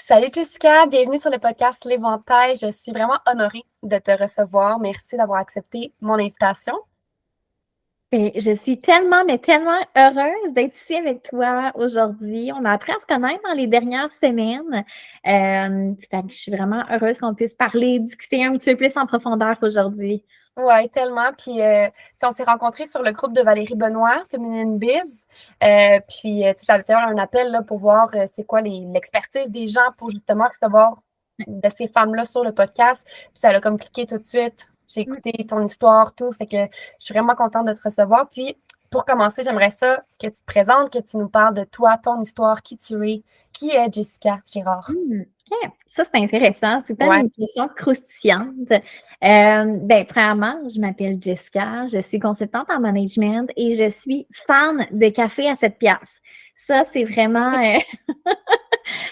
Salut Jessica, bienvenue sur le podcast L'Éventail. Je suis vraiment honorée de te recevoir. Merci d'avoir accepté mon invitation. Ben, je suis tellement, mais tellement heureuse d'être ici avec toi aujourd'hui. On a appris à se connaître dans les dernières semaines. Fait que je suis vraiment heureuse qu'on puisse parler, discuter un petit peu plus en profondeur aujourd'hui. Ouais, tellement. Puis, tu sais, on s'est rencontrés sur le groupe de Valérie Benoît, Féminine Biz. Tu sais, j'avais fait un appel là, pour voir c'est quoi l'expertise des gens pour justement recevoir de ces femmes-là sur le podcast. Puis ça a comme cliqué tout de suite. J'ai Mm. écouté ton histoire, tout. Fait que je suis vraiment contente de te recevoir. Puis, pour commencer, j'aimerais ça que tu te présentes, que tu nous parles de toi, ton histoire, qui tu es. Qui est Jessica Girard? OK. Ça, c'est intéressant. C'est peut-être Ouais. une question croustillante. Premièrement, je m'appelle Jessica, je suis consultante en management et je suis fan de café à 7 piastres. Ça, c'est vraiment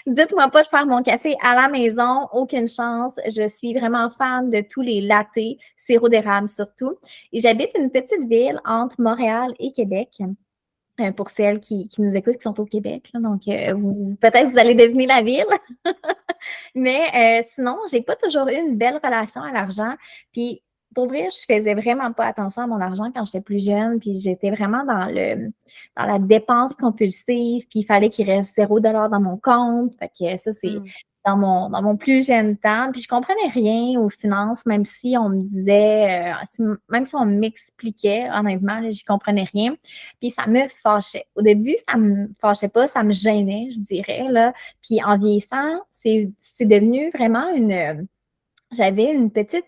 dites-moi pas de faire mon café à la maison, aucune chance. Je suis vraiment fan de tous les lattés, sirop d'érable surtout. Et j'habite une petite ville entre Montréal et Québec. Pour celles qui nous écoutent, qui sont au Québec. Là. Donc, peut-être vous allez deviner la ville. Mais sinon, j'ai pas toujours eu une belle relation à l'argent. Puis, pour vrai, je faisais vraiment pas attention à mon argent quand j'étais plus jeune. Puis, j'étais vraiment dans la dépense compulsive. Puis, il fallait qu'il reste 0 $ dans mon compte. Fait que ça, c'est Mm. dans mon plus jeune temps. Puis, je comprenais rien aux finances, même si on me disait, même si on m'expliquait, honnêtement, là, j'y comprenais rien. Puis, ça me fâchait. Au début, ça me fâchait pas, ça me gênait, je dirais, là. Puis en vieillissant, c'est devenu vraiment j'avais une petite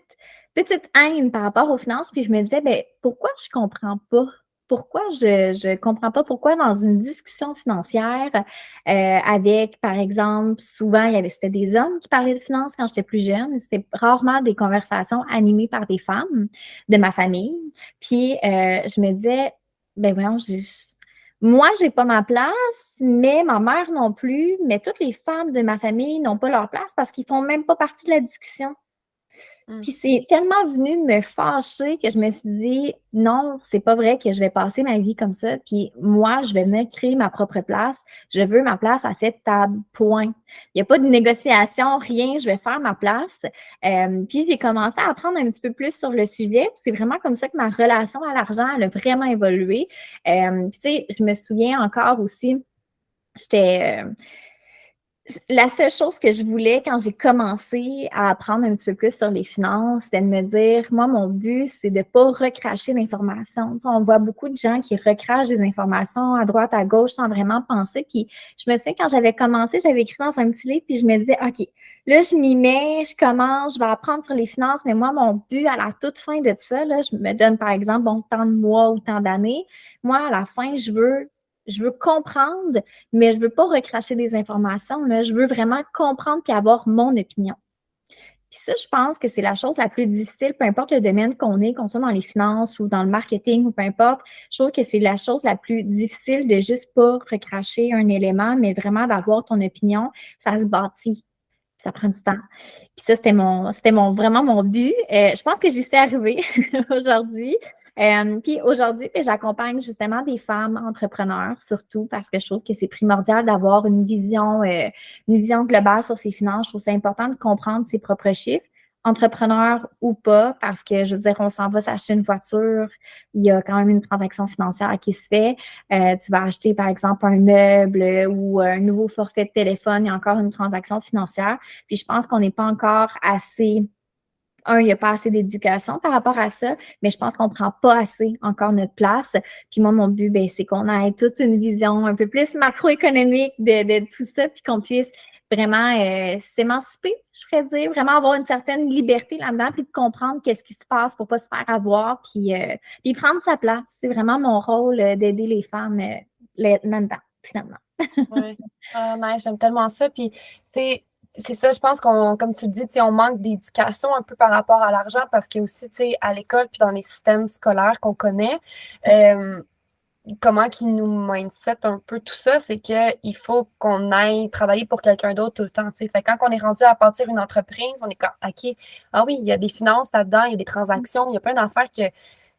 haine par rapport aux finances, puis je me disais, ben pourquoi je comprends pas? Pourquoi je comprends pas pourquoi dans une discussion financière avec, par exemple, souvent, c'était des hommes qui parlaient de finances quand j'étais plus jeune. C'était rarement des conversations animées par des femmes de ma famille. Puis je me disais, ben voyons, moi, j'ai pas ma place, mais ma mère non plus, mais toutes les femmes de ma famille n'ont pas leur place parce qu'ils font même pas partie de la discussion. Mm. Puis c'est tellement venu me fâcher que je me suis dit non, c'est pas vrai que je vais passer ma vie comme ça. Puis moi, je vais me créer ma propre place. Je veux ma place à cette table. Point. Il n'y a pas de négociation, rien. Je vais faire ma place. Puis j'ai commencé à apprendre un petit peu plus sur le sujet. Puis c'est vraiment comme ça que ma relation à l'argent, elle a vraiment évolué. Puis tu sais, je me souviens encore aussi, j'étais la seule chose que je voulais quand j'ai commencé à apprendre un petit peu plus sur les finances, c'était de me dire, moi, mon but, c'est de ne pas recracher l'information. Tu sais, on voit beaucoup de gens qui recrachent des informations à droite, à gauche sans vraiment penser. Puis je me souviens, quand j'avais commencé, j'avais écrit dans un petit livre, puis je me disais, OK, là, je m'y mets, je commence, je vais apprendre sur les finances, mais moi, mon but à la toute fin de ça, là, je me donne, par exemple, bon, tant de mois ou tant d'années. Moi, à la fin, je veux comprendre, mais je ne veux pas recracher des informations. Là. Je veux vraiment comprendre puis avoir mon opinion. Puis ça, je pense que c'est la chose la plus difficile, peu importe le domaine qu'on soit dans les finances ou dans le marketing ou peu importe. Je trouve que c'est la chose la plus difficile de juste pas recracher un élément, mais vraiment d'avoir ton opinion. Ça se bâtit. Ça prend du temps. Puis ça, vraiment mon but. Je pense que j'y suis arrivée aujourd'hui. Puis aujourd'hui, ben, j'accompagne justement des femmes entrepreneurs, surtout parce que je trouve que c'est primordial d'avoir une vision globale sur ses finances. Je trouve ça important de comprendre ses propres chiffres, entrepreneur ou pas, parce que je veux dire, on s'en va s'acheter une voiture, il y a quand même une transaction financière qui se fait. Tu vas acheter, par exemple, un meuble ou un nouveau forfait de téléphone, il y a encore une transaction financière. Puis je pense qu'on n'est pas encore assez. Il n'y a pas assez d'éducation par rapport à ça, mais je pense qu'on ne prend pas assez encore notre place. Puis moi, mon but, ben, c'est qu'on ait toute une vision un peu plus macroéconomique de tout ça, puis qu'on puisse vraiment s'émanciper, je ferais dire, vraiment avoir une certaine liberté là-dedans, puis de comprendre qu'est-ce qui se passe pour ne pas se faire avoir, puis prendre sa place. C'est vraiment mon rôle d'aider les femmes là-dedans, finalement. Ouais. Ah, nice, j'aime tellement ça. Puis, tu sais, c'est ça, je pense qu'on, comme tu le dis, tu sais, on manque d'éducation un peu par rapport à l'argent parce que aussi, tu sais, à l'école puis dans les systèmes scolaires qu'on connaît, euh, comment qu'ils nous mindset un peu tout ça, c'est qu'il faut qu'on aille travailler pour quelqu'un d'autre tout le temps, tu sais. Fait que quand on est rendu à partir une entreprise, on est comme, OK, ah oui, il y a des finances là-dedans, il y a des transactions, il y a plein d'affaires que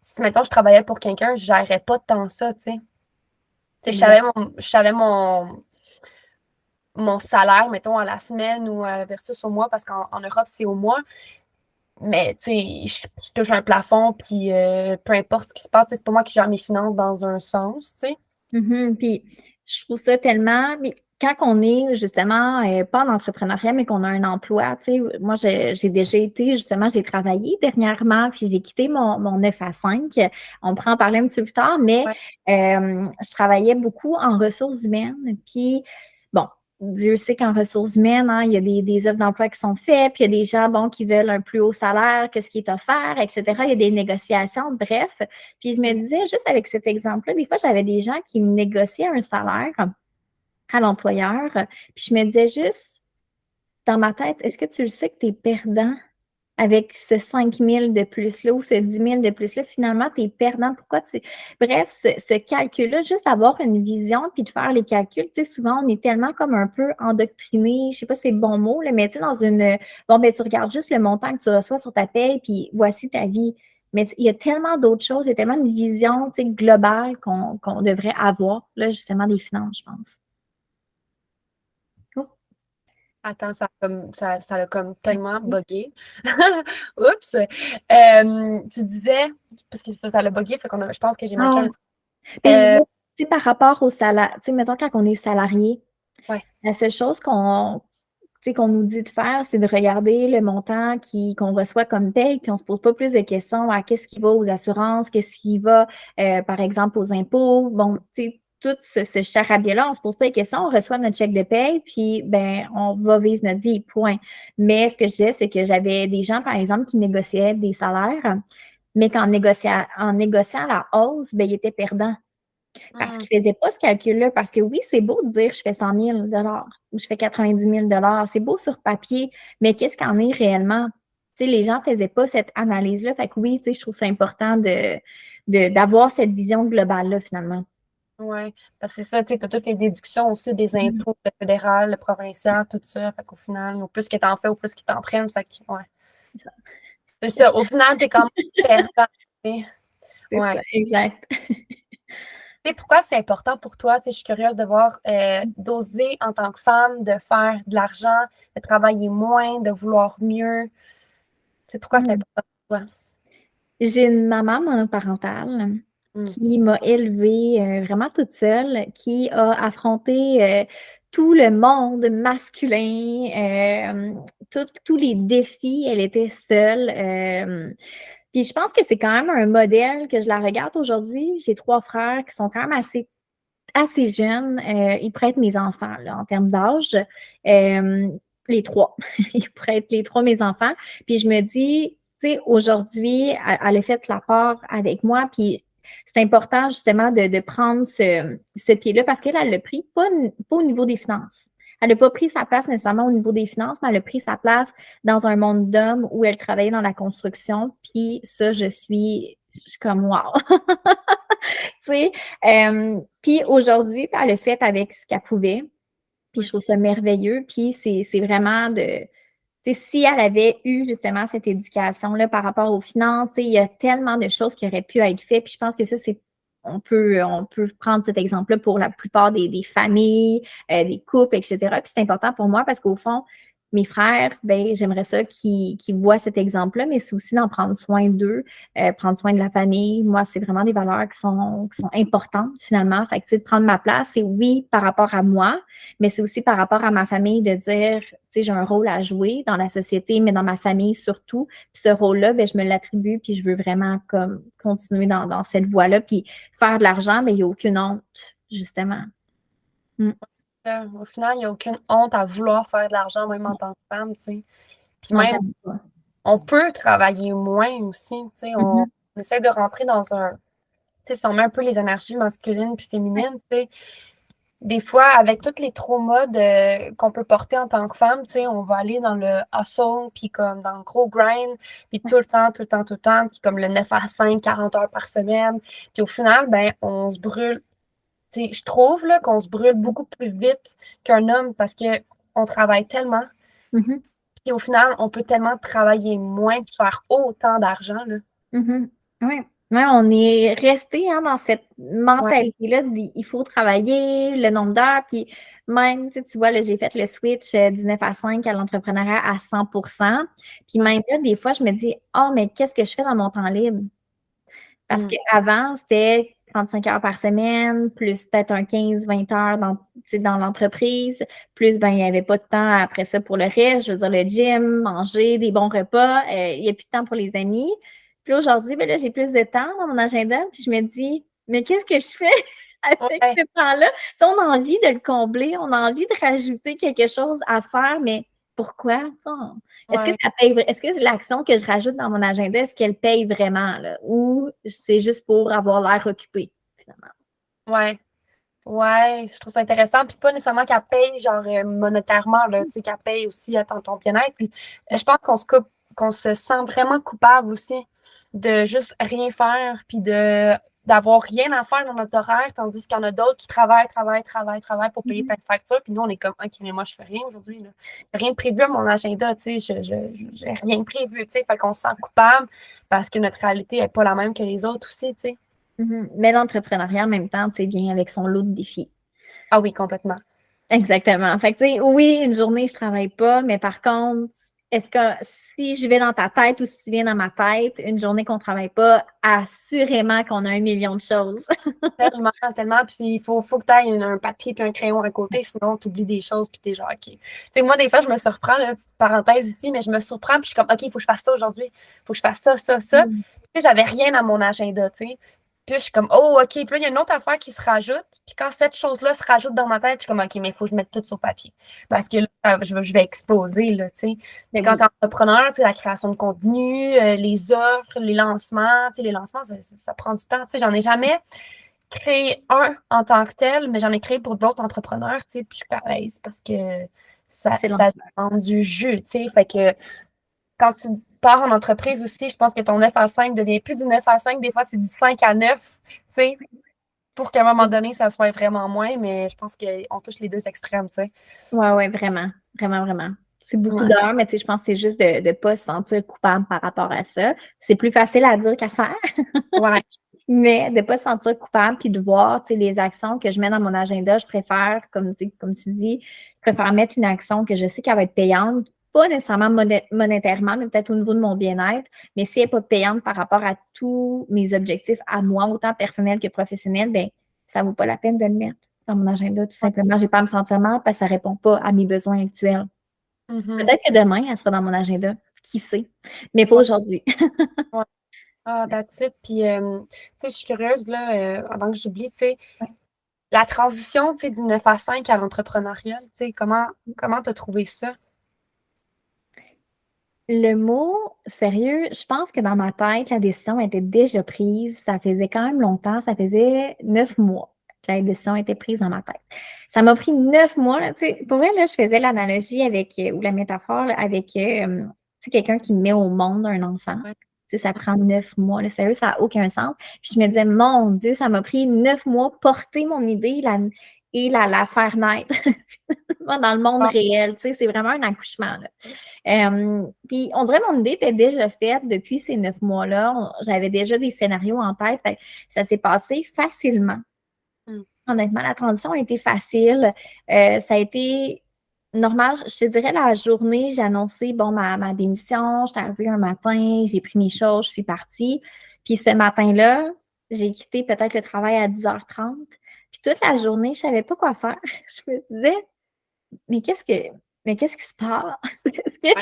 si, mettons, je travaillais pour quelqu'un, je gérerais pas tant ça, tu sais. Tu sais, Exact. je savais mon mon salaire, mettons, à la semaine ou versus au mois, parce qu'en Europe, c'est au mois. Mais, tu sais, je touche un plafond, puis peu importe ce qui se passe, c'est pas moi qui gère mes finances dans un sens, tu sais. Puis je trouve ça tellement. Mais quand on est justement pas en entrepreneuriat, mais qu'on a un emploi, tu sais, moi j'ai déjà été, justement, j'ai travaillé dernièrement, puis j'ai quitté mon 9 à 5. On pourra en parler un petit peu plus tard, mais Ouais. je travaillais beaucoup en ressources humaines. Puis bon, Dieu sait qu'en ressources humaines, hein, il y a des offres d'emploi qui sont faites, puis il y a des gens bon, qui veulent un plus haut salaire que ce qui est offert, etc. Il y a des négociations, bref. Puis je me disais, juste avec cet exemple-là, des fois, j'avais des gens qui me négociaient un salaire à l'employeur. Puis je me disais juste, dans ma tête, est-ce que tu le sais que tu es perdant avec ce 5 000 de plus-là ou ce 10 000 de plus-là? Finalement, tu es perdant. Pourquoi tu. Bref, ce calcul-là, juste avoir une vision puis de faire les calculs, tu sais, souvent, on est tellement comme un peu endoctriné, je sais pas si c'est le bon mot, là, mais tu sais, dans une. Bon, ben, tu regardes juste le montant que tu reçois sur ta paye, puis voici ta vie. Mais il y a tellement d'autres choses, il y a tellement une vision, tu sais, globale qu'on devrait avoir, là, justement, des finances, je pense. Oh. Attends, ça a comme tellement buggé. Oups. Tu disais, parce que ça l'a buggé, je pense que j'ai manqué Ah, un petit. mais je Euh, disais, tu sais, par rapport au salaire, tu sais, mettons, quand on est salarié, ouais. la seule chose tu sais, qu'on nous dit de faire, c'est de regarder le montant qu'on reçoit comme paye, puis on ne se pose pas plus de questions à qu'est-ce qui va aux assurances, qu'est-ce qui va, par exemple, aux impôts. Bon, tu sais, tout ce charabia-là, on ne se pose pas de questions, on reçoit notre chèque de paye, puis ben, on va vivre notre vie, point. Mais ce que je disais, c'est que j'avais des gens, par exemple, qui négociaient des salaires, mais en négociant la hausse, ben, ils étaient perdants. Parce Hmm. qu'ils ne faisaient pas ce calcul-là. Parce que oui, c'est beau de dire je fais 100 000 ou je fais 90 000 c'est beau sur papier, mais qu'est-ce qu'en est réellement? Tu sais, les gens ne faisaient pas cette analyse-là. Fait que oui, tu sais, je trouve ça important d'avoir cette vision globale-là, finalement. Ouais. Parce que c'est ça, tu sais, tu as toutes les déductions aussi des Mhm. impôts, le fédéral, le provincial, tout ça. Fait qu'au final, au plus que t'en fais, au plus qu'ils t'en prennent. Fait que, ouais. C'est ça. C'est ça. Au final, t'es quand même perdant. C'est ça, Ouais. exact. Tu sais, pourquoi c'est important pour toi? Tu sais, je suis curieuse de voir, d'oser en tant que femme, de faire de l'argent, de travailler moins, de vouloir mieux. C'est pourquoi c'est Hmm. important pour toi? J'ai une maman monoparentale Hmm. qui m'a élevée vraiment toute seule, qui a affronté tout le monde masculin, tous les défis. Elle était seule. Puis je pense que c'est quand même un modèle que je la regarde aujourd'hui. J'ai 3 frères qui sont quand même assez jeunes. Ils pourraient être mes enfants là, en termes d'âge. Euh, les 3. Ils pourraient être les 3 mes enfants. Puis je me dis, tu sais, aujourd'hui, elle a fait la part avec moi. Puis c'est important justement de prendre ce pied-là parce qu'elle l'a pris, pas au niveau des finances. Elle n'a pas pris sa place nécessairement au niveau des finances, mais elle a pris sa place dans un monde d'hommes où elle travaillait dans la construction. Puis ça, je suis comme wow. Tu sais, puis aujourd'hui, elle a fait avec ce qu'elle pouvait. Puis je Ouais. trouve ça merveilleux. Puis c'est vraiment de. Tu sais, si elle avait eu justement cette éducation-là par rapport aux finances, tu sais, il y a tellement de choses qui auraient pu être faites. Puis je pense que ça, c'est. On peut prendre cet exemple-là pour la plupart des familles, des couples, etc. Puis c'est important pour moi parce qu'au fond, mes frères, ben, j'aimerais ça qu'ils voient cet exemple-là, mais c'est aussi d'en prendre soin d'eux, prendre soin de la famille. Moi, c'est vraiment des valeurs qui sont importantes finalement. Fait que, tu sais, de prendre ma place, c'est oui par rapport à moi, mais c'est aussi par rapport à ma famille de dire, tu sais, j'ai un rôle à jouer dans la société, mais dans ma famille surtout. Puis ce rôle-là, ben, je me l'attribue, puis je veux vraiment comme continuer dans cette voie-là. Puis faire de l'argent, ben, il n'y a aucune honte, justement. Mm. Au final, il n'y a aucune honte à vouloir faire de l'argent, même en tant que femme, tu sais. Puis Non, même, tellement pas. on peut travailler moins aussi, tu sais. On Mhm. essaie de rentrer dans un. Tu sais, si on met un peu les énergies masculines puis Ouais. féminines, tu sais, des fois, avec tous les traumas qu'on peut porter en tant que femme, tu sais, on va aller dans le hustle, puis comme dans le gros grind, puis Ouais. tout le temps, tout le temps, tout le temps, puis comme le 9 à 5, 40 heures par semaine. Puis au final, ben, on se brûle. Tu sais, je trouve là, qu'on se brûle beaucoup plus vite qu'un homme parce que on travaille tellement. Mhm. Puis au final, on peut tellement travailler moins et faire autant d'argent, là. Mhm. Oui. Ouais, on est resté dans cette Ouais. mentalité-là il faut travailler, le nombre d'heures, puis même, tu vois, là, j'ai fait le switch du 9 à 5 à l'entrepreneuriat à 100%. Puis Ouais. même là, des fois, je me dis, oh, mais qu'est-ce que je fais dans mon temps libre? Parce Mm. qu'avant, c'était 35 heures par semaine, plus peut-être un 15-20 heures dans l'entreprise, plus ben, il n'y avait pas de temps après ça pour le reste, je veux dire le gym, manger, des bons repas, il n'y a plus de temps pour les amis. Puis aujourd'hui, ben là, j'ai plus de temps dans mon agenda, puis je me dis, mais qu'est-ce que je fais avec Ouais. ce temps-là? Tu sais, on a envie de le combler, on a envie de rajouter quelque chose à faire, mais pourquoi? Tu sais, est-ce que Ouais. ça paye, est-ce que l'action que je rajoute dans mon agenda, est-ce qu'elle paye vraiment, là? Ou c'est juste pour avoir l'air occupé, finalement? Ouais. Ouais, je trouve ça intéressant. Puis pas nécessairement qu'elle paye, genre, monétairement, là, tu sais, qu'elle paye aussi à ton bien-être. Puis je pense qu'on se sent vraiment coupable aussi de juste rien faire, puis d'avoir rien à faire dans notre horaire, tandis qu'il y en a d'autres qui travaillent pour payer plein de factures. Puis nous, on est comme, OK, mais moi, je fais rien aujourd'hui, là. J'ai rien de prévu à mon agenda, tu sais, j'ai rien prévu, tu sais. Fait qu'on se sent coupable parce que notre réalité n'est pas la même que les autres aussi, tu sais. Mais l'entrepreneuriat, en même temps, tu sais, vient avec son lot de défis. Ah oui, complètement. Exactement. Fait que, tu sais, oui, une journée, je travaille pas, mais par contre, est-ce que si je vais dans ta tête ou si tu viens dans ma tête, une journée qu'on travaille pas, assurément qu'on a 1 million de choses. Tellement, tellement. Puis il faut que tu aies un papier puis un crayon à côté, sinon tu oublies des choses puis t'es genre, OK. Tu sais, moi, des fois, je me surprends, là, petite parenthèse ici, mais je me surprends puis je suis comme, OK, il faut que je fasse ça aujourd'hui. Il faut que je fasse ça, ça, ça. Mm. Tu sais, j'avais rien dans mon agenda, tu sais. Puis je suis comme, oh, OK. Puis là, il y a une autre affaire qui se rajoute. Puis quand cette chose-là se rajoute dans ma tête, je suis comme, OK, mais il faut que je mette tout sur papier. Ouais. Parce que là, je vais exploser, là, tu sais. Puis Ben quand tu oui. es entrepreneur, tu sais, la création de contenu, les offres, les lancements, tu sais, les lancements, ça prend du temps. Tu sais, j'en ai jamais créé un en tant que tel, mais j'en ai créé pour d'autres entrepreneurs, tu sais, puis je suis pareil, c'est parce que ça, C'est ça l'enfer. demande du jus, tu sais, fait que quand tu pars en entreprise aussi, je pense que ton 9 à 5 devient plus du 9 à 5, des fois c'est du 5 à 9, tu sais, pour qu'à un moment donné, ça soit vraiment moins, mais je pense qu'on touche les deux extrêmes, tu sais. Ouais, ouais, vraiment. Vraiment, vraiment. C'est beaucoup Ouais, d'heures, mais tu sais, je pense que c'est juste de ne pas se sentir coupable par rapport à ça. C'est plus facile à dire qu'à faire. ouais, Mais de ne pas se sentir coupable puis de voir les actions que je mets dans mon agenda, je préfère, comme tu dis, je préfère mettre une action que je sais qu'elle va être payante, pas nécessairement monétairement, mais peut-être au niveau de mon bien-être, mais si elle n'est pas payante par rapport à tous mes objectifs à moi, autant personnels que professionnels, bien, ça ne vaut pas la peine de le mettre dans mon agenda, tout ouais. simplement. Je n'ai pas à me sentir mal parce que ça ne répond pas à mes besoins actuels. Mhm. Peut-être que demain, elle sera dans mon agenda, qui sait, mais pas Ouais, aujourd'hui. ouais. Ah, that's it. Puis, tu sais, je suis curieuse, là, avant que j'oublie, tu sais, la transition, tu sais, du 9 à 5 à l'entrepreneuriat, tu sais, comment t'as trouvé ça? Le mot sérieux, je pense que dans ma tête, la décision était déjà prise. Ça faisait quand même longtemps, ça faisait 9 mois que la décision était prise dans ma tête. Ça m'a pris 9 mois, là, tu sais, pour vrai, là, je faisais l'analogie avec, ou la métaphore, là, avec, tu sais, quelqu'un qui met au monde un enfant. Ouais. Tu sais, ça prend 9 mois, là, sérieux, ça n'a aucun sens. Puis je me disais, mon Dieu, ça m'a pris 9 mois porter mon idée et la faire naître dans le monde Ah, réel. Tu sais, c'est vraiment un accouchement, là. Puis on dirait que mon idée était déjà faite depuis ces 9 mois-là. J'avais déjà des scénarios en tête. Fait que ça s'est passé facilement. hmm. Honnêtement, la transition a été facile. Ça a été normal. Je te dirais la journée, j'ai annoncé bon, ma démission. J'étais arrivée un matin, j'ai pris mes choses, je suis partie. Puis ce matin-là, j'ai quitté peut-être le travail à 10h30. Puis toute la journée, je ne savais pas quoi faire. Je me disais, mais qu'est-ce qui se passe? Ouais.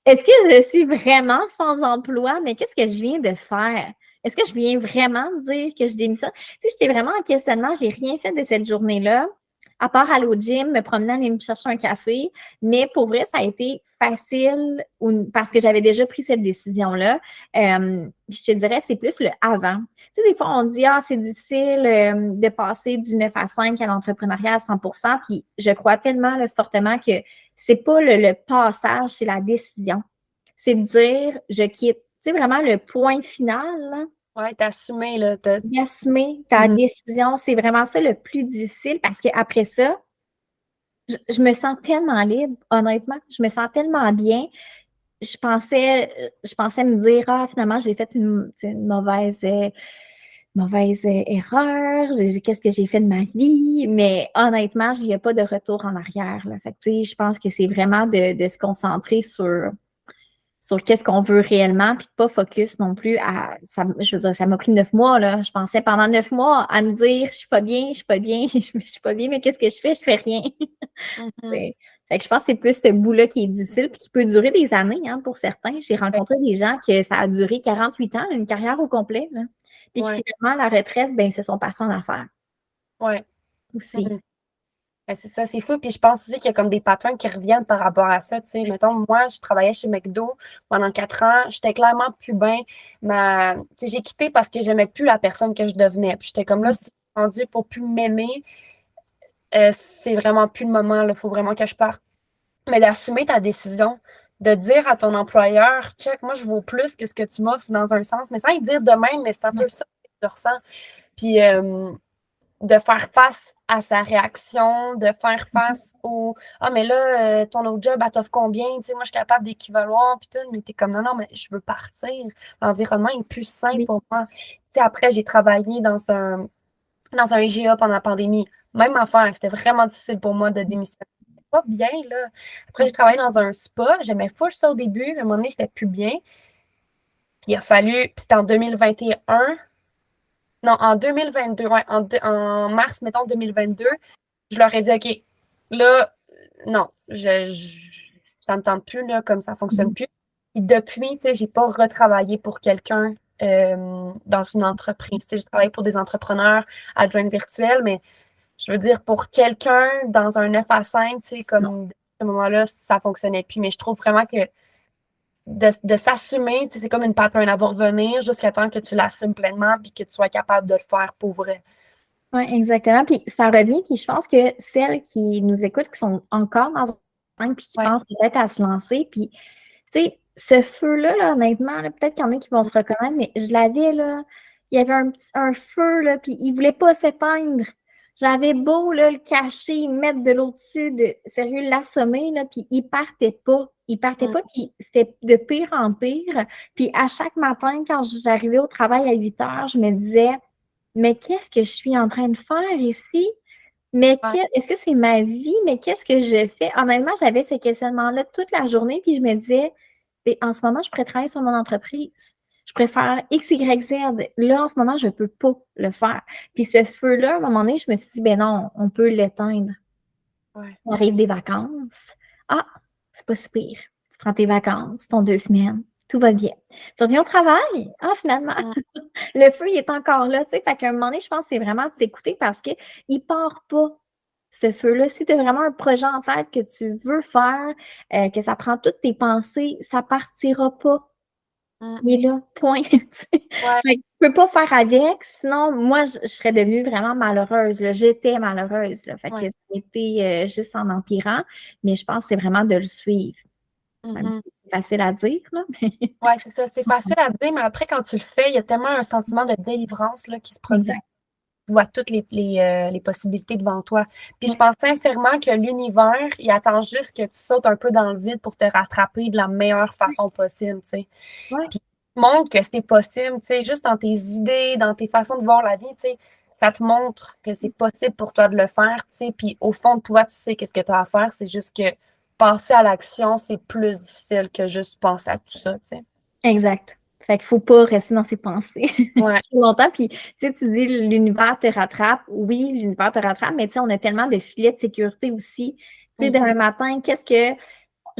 Est-ce que je suis vraiment sans emploi? Mais qu'est-ce que je viens de faire? Est-ce que je viens vraiment dire que je démissionne? Tu sais, j'étais vraiment en questionnement. J'ai rien fait de cette journée-là, à part aller au gym, me promener, aller me chercher un café. Mais pour vrai, ça a été facile parce que j'avais déjà pris cette décision-là. Je te dirais, c'est plus le avant. Tu sais, des fois, on dit, ah, c'est difficile de passer du 9 à 5 à l'entrepreneuriat à 100%. Puis je crois tellement fortement que c'est pas le passage, c'est la décision. C'est de dire, je quitte. Tu sais, vraiment le point final, là, Ouais, t'as assumé, là. d'assumer ta Mhm. décision, c'est vraiment ça le plus difficile parce qu'après ça, je me sens tellement libre, honnêtement. Je me sens tellement bien. je pensais me dire, ah, finalement, j'ai fait une mauvaise erreur, qu'est-ce que j'ai fait de ma vie, mais honnêtement, il n'y a pas de retour en arrière, là. Fait que, tu sais, je pense que c'est vraiment de se concentrer sur qu'est-ce qu'on veut réellement, puis de pas focus non plus je veux dire, ça m'a pris 9 mois, là. Je pensais pendant 9 mois à me dire, je suis pas bien, je suis pas bien, je suis pas bien, mais qu'est-ce que je fais? Je fais rien. Mhm. Fait que je pense que c'est plus ce bout-là qui est difficile, puis qui peut durer des années, hein, pour certains. J'ai rencontré des gens que ça a duré 48 ans, une carrière au complet, là. Puis Ouais, finalement, la retraite, ben, ils se sont passés en affaires ouais. aussi. Mhm. Ben, c'est ça, c'est fou. Puis je pense aussi qu'il y a comme des patterns qui reviennent par rapport à ça. Tu sais, mettons, moi, je travaillais chez McDo pendant 4 ans. J'étais clairement plus bien. Tu sais, j'ai quitté parce que j'aimais plus la personne que je devenais. Puis j'étais comme là, si je suis rendue pour plus m'aimer, c'est vraiment plus le moment. Il faut vraiment que je parte. Mais d'assumer ta décision, de dire à ton employeur, check, moi, je vaux plus que ce que tu m'offres dans un sens, mais sans y dire de même, mais c'est un peu ça que tu ressens. Puis de faire face à sa réaction, de faire face au ah, mais là, ton autre job, elle t'offre combien? Tu sais, moi, je suis capable d'équivaloir, puis tout, mais t'es comme non, non, mais je veux partir. L'environnement est plus sain Oui. pour moi. Tu sais, après, j'ai travaillé dans un IGA pendant la pandémie. Même affaire, c'était vraiment difficile pour moi de démissionner. C'était pas bien, là. Après, j'ai travaillé dans un spa. J'aimais full ça au début. À un moment donné, j'étais plus bien. Puis il a fallu, puis c'était en 2021. Non, en 2022, ouais, en mars, mettons, 2022, je leur ai dit, OK, là, non, ça me tente plus, là, comme ça fonctionne Mhm. plus. Puis depuis, tu sais, j'ai pas retravaillé pour quelqu'un dans une entreprise. Tu sais, j'ai travaillé pour des entrepreneurs adjoints virtuels, mais je veux dire, pour quelqu'un dans un 9 à 5, tu sais, Non. comme à ce moment-là, ça fonctionnait plus. Mais je trouve vraiment que de s'assumer, tu sais, c'est comme une pattern à revenir jusqu'à temps que tu l'assumes pleinement puis que tu sois capable de le faire pour vrai. Oui, exactement. Puis ça revient, puis je pense que celles qui nous écoutent, qui sont encore dans un puis qui Ouais. pensent peut-être à se lancer, puis tu sais, ce feu-là, là, honnêtement, là, peut-être qu'il y en a qui vont se reconnaître, mais je l'avais, là, il y avait un feu, là, puis il ne voulait pas s'éteindre. J'avais beau, là, le cacher, mettre de l'eau dessus, sérieux, l'assommer, là, puis il partait pas. Il partait Mm. pas, puis c'était de pire en pire. Puis à chaque matin, quand j'arrivais au travail à 8 heures, je me disais, mais qu'est-ce que je suis en train de faire ici? Mais Ouais. est-ce que c'est ma vie? Mais qu'est-ce que je fais? Honnêtement, j'avais ce questionnement-là toute la journée, puis je me disais, ben, en ce moment, je pourrais travailler sur mon entreprise. Je préfère X, Y, Z. Là, en ce moment, je ne peux pas le faire. Puis ce feu-là, à un moment donné, je me suis dit, ben non, on peut l'éteindre. Ouais. On arrive des vacances. Ah, c'est pas si pire. Tu prends tes vacances, ton 2 semaines, tout va bien. Tu reviens au travail. Ah, finalement, Mm. le feu, il est encore là, tu sais. Fait qu'à un moment donné, je pense que c'est vraiment de s'écouter parce qu'il ne part pas, ce feu-là. Si tu as vraiment un projet en tête que tu veux faire, que ça prend toutes tes pensées, ça ne partira pas. Mm. Il est là, point. Tu sais. Ouais. Fait que tu peux pas faire avec, sinon, moi, je serais devenue vraiment malheureuse, là. J'étais malheureuse, là. Fait que Ouais. ça a été juste en empirant, mais je pense que c'est vraiment de le suivre. Même si Mhm. c'est facile à dire, là. Ouais, c'est ça. C'est facile à dire, mais après, quand tu le fais, il y a tellement un sentiment de délivrance là, qui se produit. Exact. Tu vois toutes les possibilités devant toi. Puis je Ouais. pense sincèrement que l'univers, il attend juste que tu sautes un peu dans le vide pour te rattraper de la meilleure façon possible, tu sais. Ouais. Puis montre que c'est possible, tu sais, juste dans tes idées, dans tes façons de voir la vie, tu sais, ça te montre que c'est possible pour toi de le faire, tu sais, puis au fond de toi, tu sais qu'est-ce que tu as à faire, c'est juste que passer à l'action, c'est plus difficile que juste penser à tout ça, tu sais. Exact. Fait qu'il faut pas rester dans ses pensées Ouais, trop longtemps. Puis, tu sais, tu dis l'univers te rattrape. Oui, l'univers te rattrape, mais tu sais, on a tellement de filets de sécurité aussi. Tu sais, oui, demain matin, je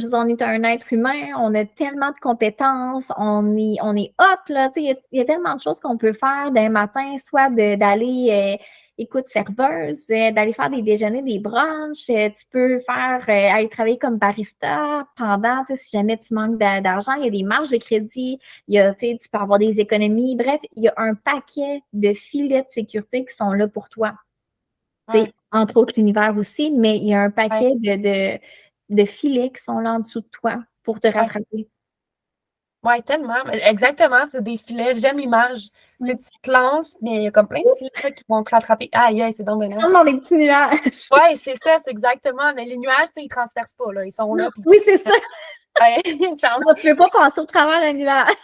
veux dire, on est un être humain, on a tellement de compétences, on est hot, là, tu sais, il y a tellement de choses qu'on peut faire d'un matin, soit d'aller, écoute, serveuse, d'aller faire des déjeuners, des brunchs, tu peux aller travailler comme barista pendant, tu sais, si jamais tu manques d'argent, il y a des marges de crédit, tu sais, tu peux avoir des économies, bref, il y a un paquet de filets de sécurité qui sont là pour toi. Tu sais, ouais, entre autres l'univers aussi, mais il y a un ouais, paquet de filets qui sont là en dessous de toi pour te ouais, rattraper. ouais, tellement. Mais exactement, c'est des filets. J'aime l'image. Tu sais, Ouais. tu te lances, mais il y a comme plein de filets là, qui vont te rattraper. Aïe, aïe, c'est donc bien Tu nice. tombes dans des petits nuages. Ouais, c'est ça, c'est exactement. Mais les nuages, tu sais, ils transpercent pas, là. Ils sont Non, là, puis oui, c'est ça. Ouais, une chance. Non, tu veux pas passer au travers d'un nuage.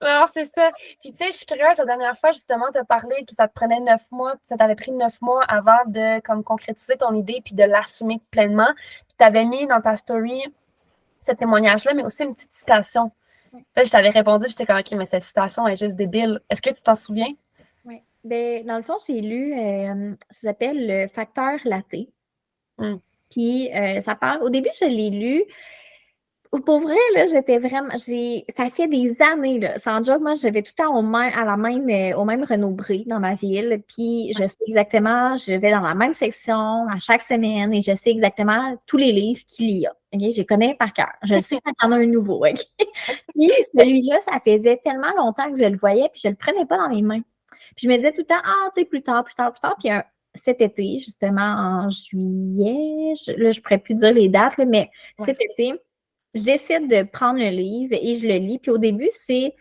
Non, c'est ça. Puis, tu sais, je suis curieuse, la dernière fois, justement, tu as parlé que ça te prenait 9 mois, ça t'avait pris 9 mois avant de, comme, concrétiser ton idée puis de l'assumer pleinement. Puis, tu avais mis dans ta story ce témoignage-là, mais aussi une petite citation. Là, je t'avais répondu, j'étais comme, OK, mais cette citation est juste débile. Est-ce que tu t'en souviens? Oui. Ben, dans le fond, j'ai lu, ça s'appelle le facteur latte. Mm. Puis, ça parle, au début, je l'ai lu. Pour vrai, là, j'étais vraiment. Ça fait des années, là. Sans joke, moi, j'avais tout le temps au même Renaud-Bré dans ma ville. Puis je sais exactement, je vais dans la même section à chaque semaine et je sais exactement tous les livres qu'il y a. OK? Je les connais par cœur. Je sais quand il y en a un nouveau. OK? Puis celui-là, ça faisait tellement longtemps que je le voyais, puis je ne le prenais pas dans mes mains. Puis je me disais tout le temps, ah, tu sais, plus tard, plus tard, plus tard. Puis cet été, justement, en juillet, là, je ne pourrais plus dire les dates, là, mais cet été, j'essaie de prendre le livre et je le lis. Puis au début, c'est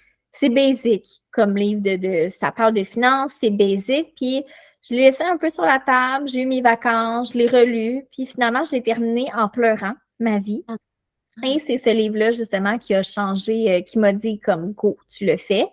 basic comme livre ça parle de finances, c'est basic. Puis je l'ai laissé un peu sur la table, j'ai eu mes vacances, je l'ai relu. Puis finalement, je l'ai terminé en pleurant, ma vie. Et c'est ce livre-là, justement, qui a changé, qui m'a dit comme, go, tu le fais.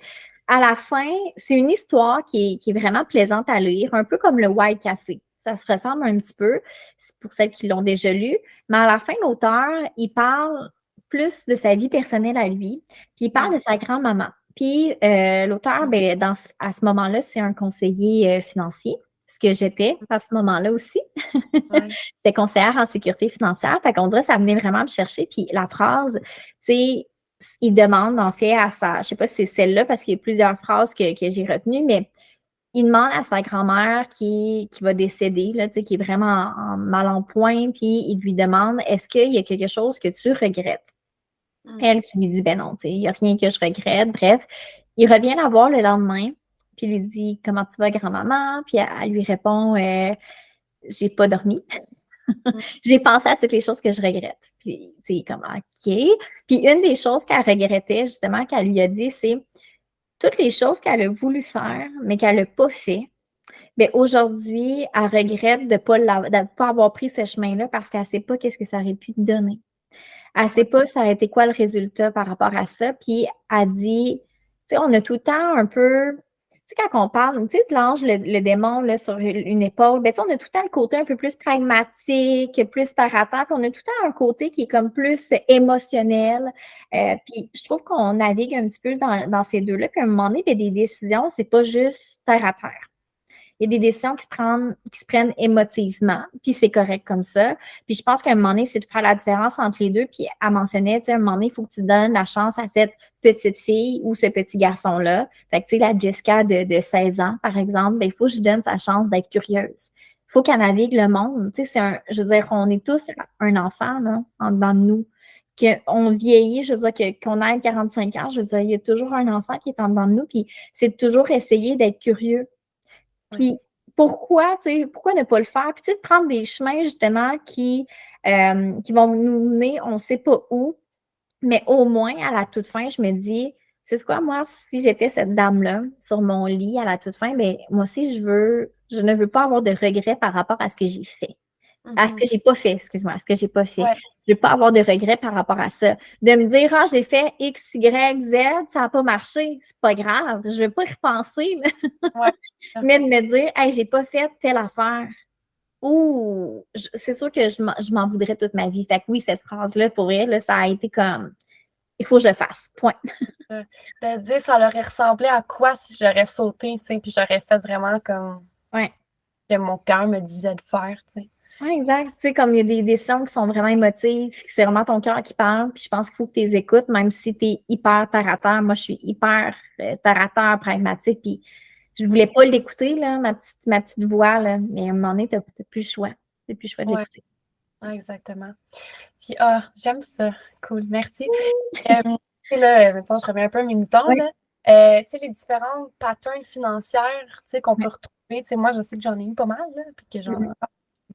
À la fin, c'est une histoire qui est vraiment plaisante à lire, un peu comme le White Café. Ça se ressemble un petit peu, c'est pour celles qui l'ont déjà lu. Mais à la fin, l'auteur, il parle plus de sa vie personnelle à lui, puis il parle de sa grand-maman. Puis l'auteur, ben, à ce moment-là, c'est un conseiller financier, ce que j'étais à ce moment-là aussi. Ouais. J'étais conseillère en sécurité financière. Fait qu'on dirait que ça venait vraiment me chercher. Puis la phrase, tu sais, il demande en fait à sa, je sais pas si c'est celle-là parce qu'il y a plusieurs phrases que j'ai retenues, mais il demande à sa grand-mère qui va décéder, là, tu sais, qui est vraiment mal en point, puis il lui demande, est-ce qu'il y a quelque chose que tu regrettes? Elle qui lui dit, ben non, tu sais, il n'y a rien que je regrette. Bref, il revient la voir le lendemain, puis lui dit, comment tu vas, grand-maman? Puis elle lui répond, j'ai pas dormi. J'ai pensé à toutes les choses que je regrette. Puis, tu sais, comme, OK. Puis, une des choses qu'elle regrettait, justement, qu'elle lui a dit, c'est toutes les choses qu'elle a voulu faire, mais qu'elle n'a pas fait. Bien, aujourd'hui, elle regrette de ne pas avoir pris ce chemin-là parce qu'elle ne sait pas qu'est-ce que ça aurait pu donner. Elle ne sait pas ça aurait été quoi le résultat par rapport à ça. Puis, elle dit, tu sais, on a tout le temps un peu tu sais, quand on parle, tu sais, de l'ange, le démon là, sur une épaule, ben, on a tout le temps le côté un peu plus pragmatique, plus terre à terre, puis on a tout le temps un côté qui est comme plus émotionnel. Puis je trouve qu'on navigue un petit peu dans ces deux-là. Puis à un moment donné, ben, des décisions, c'est pas juste terre à terre. Il y a des décisions qui se prennent émotivement, puis c'est correct comme ça. Puis je pense qu'à un moment donné, c'est de faire la différence entre les deux. Puis elle mentionnait, tu sais, à un moment donné, il faut que tu donnes la chance à cette petite fille ou ce petit garçon-là. Fait que, tu sais, la Jessica de 16 ans, par exemple, ben, il faut que je donne sa chance d'être curieuse. Il faut qu'elle navigue le monde. Tu sais, je veux dire, on est tous un enfant, là, en dedans de nous. Qu'on vieillit, je veux dire, qu'on ait 45 ans, je veux dire, il y a toujours un enfant qui est en dedans de nous, puis c'est de toujours essayer d'être curieux. Puis pourquoi ne pas le faire? Puis tu sais, de prendre des chemins justement qui vont nous mener, on ne sait pas où, mais au moins à la toute fin, je me dis, c'est quoi, moi, si j'étais cette dame-là sur mon lit à la toute fin, bien, moi aussi, je ne veux pas avoir de regrets par rapport à ce que j'ai fait. À ce que j'ai pas fait, excuse-moi, à ce que j'ai pas fait. Ouais. Je ne veux pas avoir de regrets par rapport à ça. De me dire, ah, j'ai fait X, Y, Z, ça n'a pas marché, c'est pas grave. Je ne vais pas y repenser, là. Ouais. Mais de me dire, hey, j'ai pas fait telle affaire. Ouh, c'est sûr que je m'en voudrais toute ma vie. Fait que oui, cette phrase-là, pour elle, là, ça a été comme, il faut que je le fasse, point. De dire, ça leur aurait ressemblé à quoi si j'aurais sauté, tu sais, puis j'aurais fait vraiment comme Ouais. que mon cœur me disait de faire, tu sais. Oui, exact. Tu sais, comme il y a des décisions qui sont vraiment émotives, que c'est vraiment ton cœur qui parle, puis je pense qu'il faut que tu les écoutes, même si tu es hyper terre à terre. Moi, je suis hyper terre à terre, pragmatique, puis je voulais pas l'écouter, là, ma petite voix, là, mais à un moment donné, tu n'as plus le choix. Tu n'as plus le choix de l'écouter. Ouais, exactement. Puis, j'aime ça. Cool, merci. Tu sais, là, mettons, je reviens un peu à mes moutons, Oui. là. Tu sais, les différentes patterns financières, tu sais, qu'on peut retrouver. Tu sais, moi, je sais que j'en ai eu pas mal, là, puis que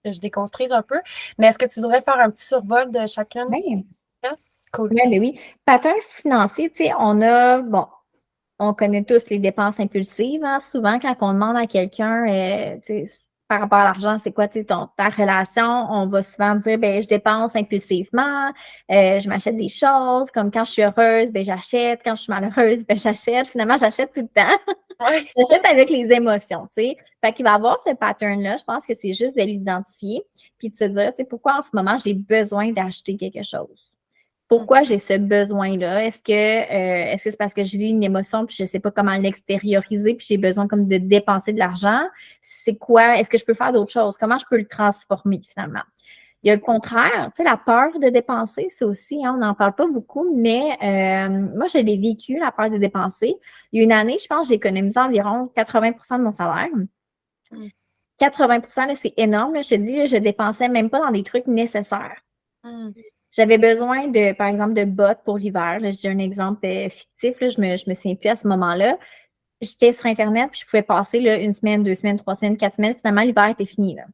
que je déconstruise un peu. Mais est-ce que tu voudrais faire un petit survol de chacune? Oui. Cool. Oui, mais oui. Pattern financier, tu sais, on connaît tous les dépenses impulsives. Hein. Souvent, quand on demande à quelqu'un, tu sais, par rapport à l'argent, c'est quoi, tu sais, ta relation? On va souvent dire, ben je dépense impulsivement, je m'achète des choses, comme quand je suis heureuse, ben j'achète, quand je suis malheureuse, ben j'achète. Finalement, j'achète tout le temps. Ouais. J'achète avec les émotions, tu sais. Fait qu'il va y avoir ce pattern-là. Je pense que c'est juste de l'identifier puis de se dire, tu sais, pourquoi en ce moment j'ai besoin d'acheter quelque chose? Pourquoi j'ai ce besoin-là? Est-ce que c'est parce que je vis une émotion puis je ne sais pas comment l'extérioriser puis j'ai besoin comme de dépenser de l'argent? C'est quoi? Est-ce que je peux faire d'autres choses? Comment je peux le transformer finalement? Il y a le contraire, tu sais, la peur de dépenser, ça aussi, hein, on n'en parle pas beaucoup, mais moi, je l'ai vécu, la peur de dépenser. Il y a une année, je pense, j'ai économisé environ 80 de mon salaire. 80 là, c'est énorme. Là, je te dis, là, je ne dépensais même pas dans des trucs nécessaires. J'avais besoin de, par exemple, de bottes pour l'hiver. Là, je dis un exemple fictif, là, je me souviens plus à ce moment-là. J'étais sur Internet, puis je pouvais passer là, 1 semaine, 2 semaines, 3 semaines, 4 semaines. Finalement, l'hiver était fini. Là.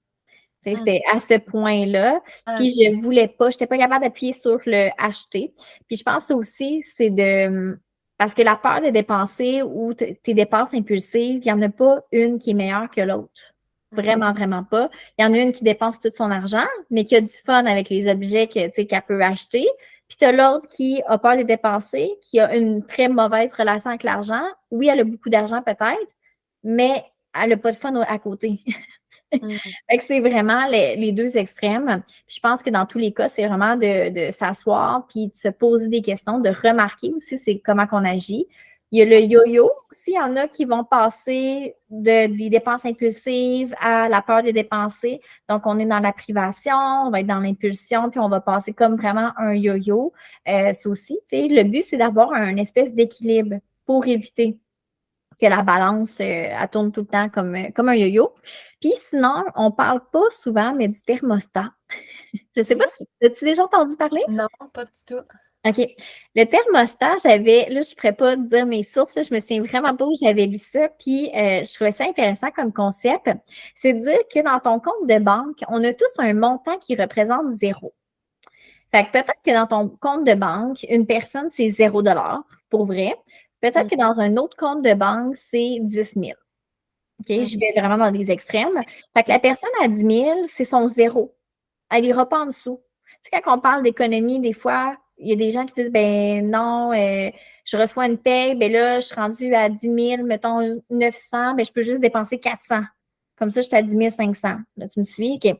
C'était à ce point-là. Puis je ne voulais pas, je n'étais pas capable d'appuyer sur le acheter. Puis je pense aussi, c'est de. Parce que la peur de dépenser ou tes dépenses impulsives, il n'y en a pas une qui est meilleure que l'autre. Vraiment, vraiment pas. Il y en a une qui dépense tout son argent, mais qui a du fun avec les objets qu'elle peut acheter. Puis tu as l'autre qui a peur de dépenser, qui a une très mauvaise relation avec l'argent. Oui, elle a beaucoup d'argent peut-être, mais elle n'a pas de fun à côté. Fait que c'est vraiment les deux extrêmes. Puis je pense que dans tous les cas, c'est vraiment de s'asseoir puis de se poser des questions, de remarquer aussi c'est comment qu'on agit. Il y a le yo-yo aussi. Il y en a qui vont passer des dépenses impulsives à la peur de dépenser. Donc, on est dans la privation, on va être dans l'impulsion, puis on va passer comme vraiment un yo-yo. Ça aussi, tu sais, le but, c'est d'avoir un espèce d'équilibre pour éviter que la balance, elle tourne tout le temps comme un yo-yo. Puis sinon, on ne parle pas souvent, mais du thermostat. Je ne sais pas si as-tu déjà entendu parler? Non, pas du tout. OK. Le thermostat, là, je ne pourrais pas dire mes sources, je me souviens vraiment pas où j'avais lu ça, puis je trouvais ça intéressant comme concept. C'est de dire que dans ton compte de banque, on a tous un montant qui représente 0. Fait que peut-être que dans ton compte de banque, une personne, c'est 0 $ pour vrai. Peut-être que dans un autre compte de banque, c'est 10 000. OK, je vais vraiment dans des extrêmes. Fait que la personne à 10 000, c'est son 0. Elle n'ira pas en dessous. Tu sais, quand on parle d'économie, des fois, il y a des gens qui disent, ben non, je reçois une paye, ben là, je suis rendue à 10 000, mettons 900, ben je peux juste dépenser 400. Comme ça, je suis à 10 500. Là, tu me suis? OK.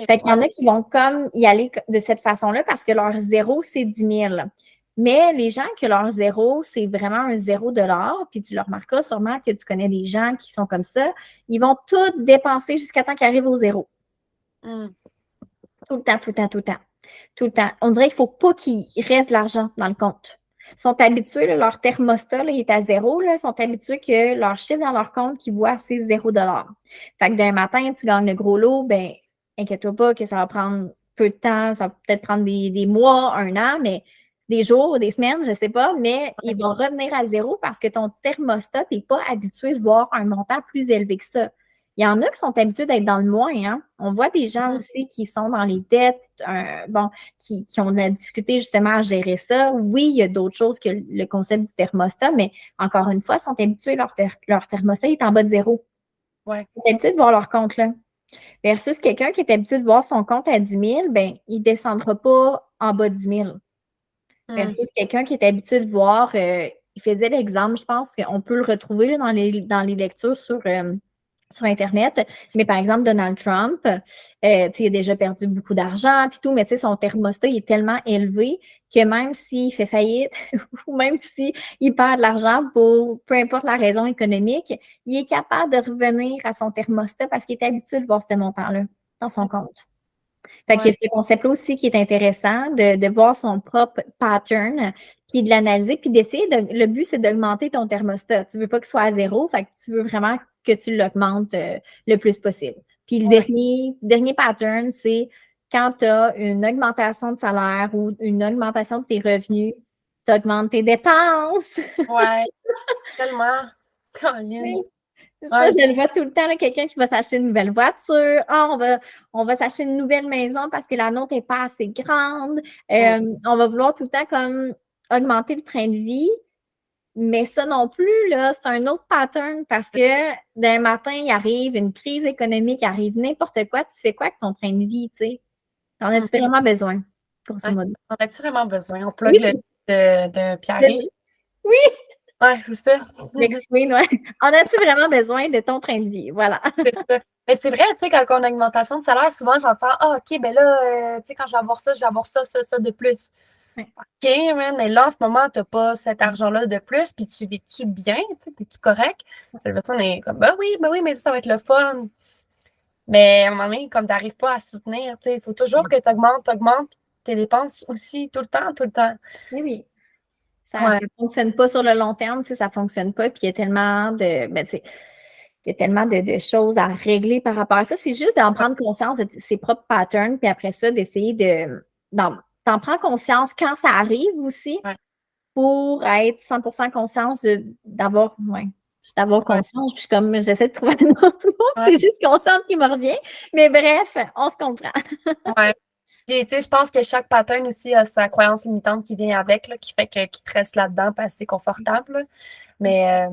Fait qu'il y en a qui vont comme y aller de cette façon-là parce que leur 0, c'est 10 000. Mais les gens que leur 0, c'est vraiment un 0 $, puis tu le remarqueras sûrement que tu connais des gens qui sont comme ça, ils vont tout dépenser jusqu'à temps qu'ils arrivent au 0. Tout le temps, tout le temps, tout le temps. Tout le temps. On dirait qu'il ne faut pas qu'il reste de l'argent dans le compte. Ils sont habitués, là, leur thermostat, là, il est à 0. Là, ils sont habitués que leur chiffre dans leur compte qu'ils voient, c'est 0 $. Fait que d'un matin, tu gagnes le gros lot, ben inquiète-toi pas que ça va prendre peu de temps, ça va peut-être prendre des mois, un an, mais des jours, des semaines, je ne sais pas, mais ils vont revenir à 0 parce que ton thermostat, tu n'es pas habitué de voir un montant plus élevé que ça. Il y en a qui sont habitués d'être dans le moins. Hein? On voit des gens aussi qui sont dans les dettes, qui ont de la difficulté justement à gérer ça. Oui, il y a d'autres choses que le concept du thermostat, mais encore une fois, ils sont habitués, leur thermostat est en bas de 0. Ouais. Ils sont habitués de voir leur compte là. Versus quelqu'un qui est habitué de voir son compte à 10 000, ben, il ne descendra pas en bas de 10 000. Versus quelqu'un qui est habitué de voir, il faisait l'exemple, je pense qu'on peut le retrouver là, dans les lectures sur Internet. Mais par exemple, Donald Trump, il a déjà perdu beaucoup d'argent puis tout, mais son thermostat il est tellement élevé que même s'il fait faillite ou même s'il perd de l'argent pour peu importe la raison économique, il est capable de revenir à son thermostat parce qu'il est habitué de voir ce montant-là dans son compte. Fait que ce concept-là aussi qui est intéressant, de voir son propre pattern, puis de l'analyser, puis d'essayer le but, c'est d'augmenter ton thermostat. Tu ne veux pas qu'il soit à 0, fait que tu veux vraiment que tu l'augmentes le plus possible. Puis le dernier pattern, c'est quand tu as une augmentation de salaire ou une augmentation de tes revenus, tu augmentes tes dépenses. Ouais, tellement. Caroline. Ça, je le vois tout le temps, là, quelqu'un qui va s'acheter une nouvelle voiture. Ah, on va s'acheter une nouvelle maison parce que la nôtre n'est pas assez grande. On va vouloir tout le temps comme augmenter le train de vie. Mais ça non plus, là, c'est un autre pattern parce que d'un matin, il arrive une crise économique, il arrive n'importe quoi, tu fais quoi avec ton train de vie, tu sais? T'en Mmh. as-tu vraiment besoin pour ce Ouais, mode? en as-tu vraiment besoin? On Oui, plug le de Pierre-Yves. oui, Ouais, c'est ça. m'exprimer, ouais. En as-tu vraiment besoin de ton train de vie? Voilà. C'est ça. Mais c'est vrai, tu sais, quand on a une augmentation de salaire, souvent j'entends ah, OK, ben là, tu sais, quand je vais avoir ça, je vais avoir ça de plus. Ouais. OK, man, mais là, en ce moment, tu n'as pas cet argent-là de plus, puis tu vis-tu bien, tu sais, puis tu correct? La personne est comme ben oui, mais ça va être le fun. Mais à un moment donné, comme tu n'arrives pas à soutenir, tu sais, il faut toujours que tu augmentes tes dépenses aussi, tout le temps, tout le temps. Oui, oui. Ça Ouais. ne fonctionne pas sur le long terme, tu sais, ça ne fonctionne pas. Puis il y a tellement ben, tu sais, il y a tellement de choses à régler par rapport à ça. C'est juste d'en prendre conscience de ses propres patterns, puis après ça, d'essayer d'en prendre conscience quand ça arrive aussi Ouais. pour être 100% conscience d'avoir Ouais. conscience. Puis comme j'essaie de trouver un autre mot, Ouais. c'est juste consciente qui me revient. Mais bref, on se comprend. Ouais. Puis, tu sais, je pense que chaque pattern aussi a sa croyance limitante qui vient avec, là, qui fait qu'il te reste là-dedans parce que c'est confortable. Là. Mais,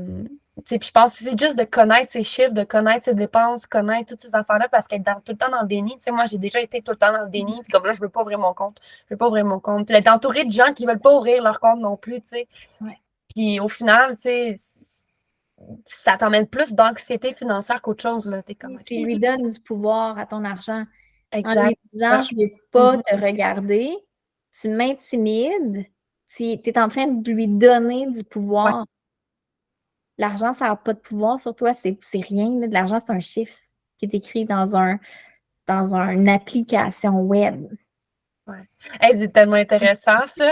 tu sais, puis je pense que c'est juste de connaître ses chiffres, de connaître ses dépenses, connaître toutes ces affaires-là parce qu'être tout le temps dans le déni, tu sais, moi, j'ai déjà été tout le temps dans le déni, puis comme là, je veux pas ouvrir mon compte. Je veux pas ouvrir mon compte. Puis d'être entouré de gens qui veulent pas ouvrir leur compte non plus, tu sais. Ouais. Puis au final, tu sais, ça t'emmène plus d'anxiété financière qu'autre chose, là. T'es comme, Tu lui donnes du pouvoir à ton argent. En lui exact. disant, je ne veux pas te regarder, tu m'intimides, tu es en train de lui donner du Ouais. pouvoir. L'argent, ça n'a pas de pouvoir sur toi, c'est rien. Là. De l'argent, c'est un chiffre qui est écrit dans une application web. Ouais. Hey, c'est tellement intéressant, ça.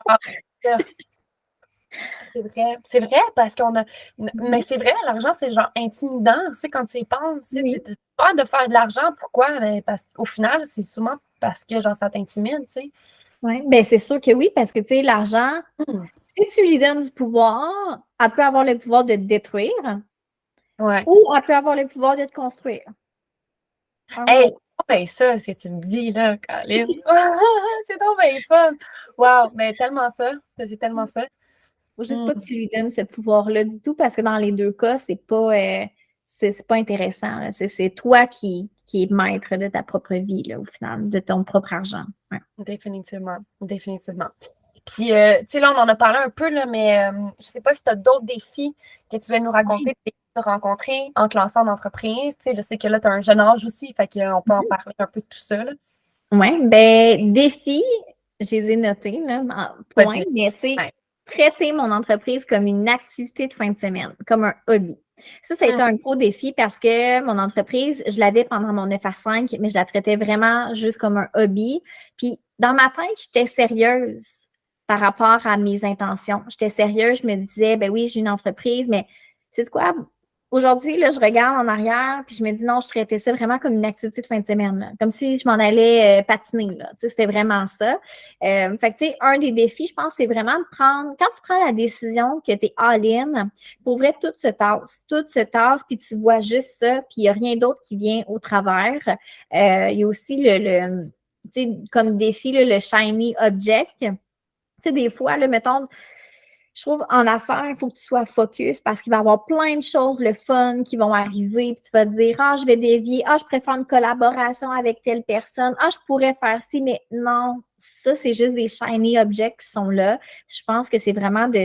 Ah, ça. C'est vrai parce qu'on a. Mais c'est vrai, l'argent, c'est genre intimidant. Tu sais, quand tu y penses, tu sais, Oui. c'est peur de faire de l'argent. Pourquoi? Ben, parce qu'au final, c'est souvent parce que genre ça t'intimide, tu sais. Oui, bien c'est sûr que oui, parce que tu sais, l'argent, Hmm. si tu lui donnes du pouvoir, elle peut avoir le pouvoir de te détruire Ouais. ou elle peut avoir le pouvoir de te construire. Un ou Hey, l'autre. ben ça, ce que tu me dis, là, Caroline. C'est donc bien fun. Wow, mais tellement ça. C'est tellement ça. Faut juste Hmm. pas que tu lui donnes ce pouvoir-là du tout, parce que dans les deux cas, c'est pas intéressant. Là. C'est toi qui es maître de ta propre vie, là, au final, de ton propre argent. Ouais. Définitivement. Définitivement. Puis, tu sais, là, on en a parlé un peu, là, mais je sais pas si tu as d'autres défis que tu veux nous raconter, que tu as rencontrés en te lançant en entreprise. Tu sais, je sais que là, tu as un jeune âge aussi, fait qu'on peut en parler un peu de tout ça, là. Oui, ben défi, je les ai notés, là, en point, Vas-y. mais tu sais, Ouais. traiter mon entreprise comme une activité de fin de semaine, comme un hobby. Ça a Hmm. été un gros défi parce que mon entreprise, je l'avais pendant mon 9 à 5, mais je la traitais vraiment juste comme un hobby. Puis, dans ma tête, j'étais sérieuse par rapport à mes intentions. J'étais sérieuse, je me disais, ben oui, j'ai une entreprise, mais c'est quoi? Aujourd'hui, là, je regarde en arrière, puis je me dis non, je traitais ça vraiment comme une activité de fin de semaine, là. Comme si je m'en allais patiner, là. Tu sais, c'était vraiment ça. Fait que, tu sais, un des défis, je pense, c'est vraiment de prendre, quand tu prends la décision que tu es all-in, pour vrai, tout se tasse, puis tu vois juste ça, puis il n'y a rien d'autre qui vient au travers. Il y a aussi tu sais, comme défi, là, le shiny object. Tu sais, des fois, là, mettons, je trouve en affaires, il faut que tu sois focus parce qu'il va y avoir plein de choses, le fun qui vont arriver. Puis tu vas te dire, ah, je vais dévier, ah, je préfère une collaboration avec telle personne, ah, je pourrais faire ci, mais non, ça, c'est juste des shiny objects qui sont là. Je pense que c'est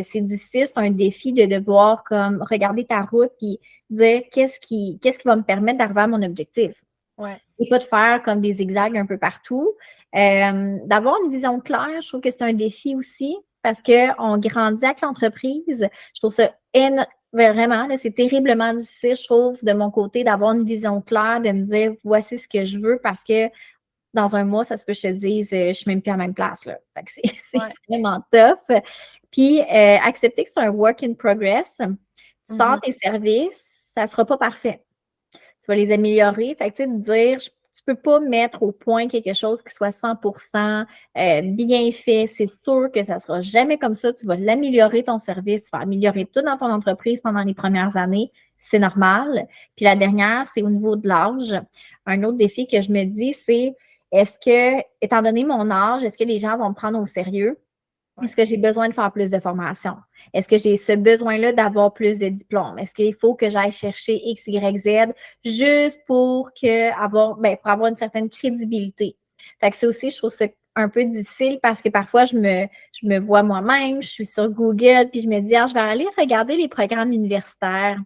c'est difficile, c'est un défi de devoir comme regarder ta route puis dire qu'est-ce qui va me permettre d'arriver à mon objectif. Ouais. Et pas de faire comme des zigzags un peu partout. D'avoir une vision claire, je trouve que c'est un défi aussi parce qu'on grandit avec l'entreprise. Je trouve ça vraiment, là, c'est terriblement difficile, je trouve, de mon côté, d'avoir une vision claire, de me dire voici ce que je veux parce que dans un mois, ça se peut que je te dise je ne suis même plus à la même place. Là. Fait que c'est Ouais. vraiment tough. Puis accepter que c'est un work in progress. Tu sors Mhm. tes services, ça ne sera pas parfait. Tu vas les améliorer. Fait que, tu sais, de dire, tu peux pas mettre au point quelque chose qui soit 100% bien fait. C'est sûr que ça sera jamais comme ça. Tu vas l'améliorer, ton service. Tu vas améliorer tout dans ton entreprise pendant les premières années. C'est normal. Puis la dernière, c'est au niveau de l'âge. Un autre défi que je me dis, c'est est-ce que, étant donné mon âge, est-ce que les gens vont me prendre au sérieux? Ouais. Est-ce que j'ai besoin de faire plus de formation? Est-ce que j'ai ce besoin-là d'avoir plus de diplômes? Est-ce qu'il faut que j'aille chercher X, Y, Z juste pour pour avoir une certaine crédibilité? Fait que ça aussi, je trouve ça un peu difficile parce que parfois, je me vois moi-même, je suis sur Google, puis je me dis, ah, je vais aller regarder les programmes universitaires.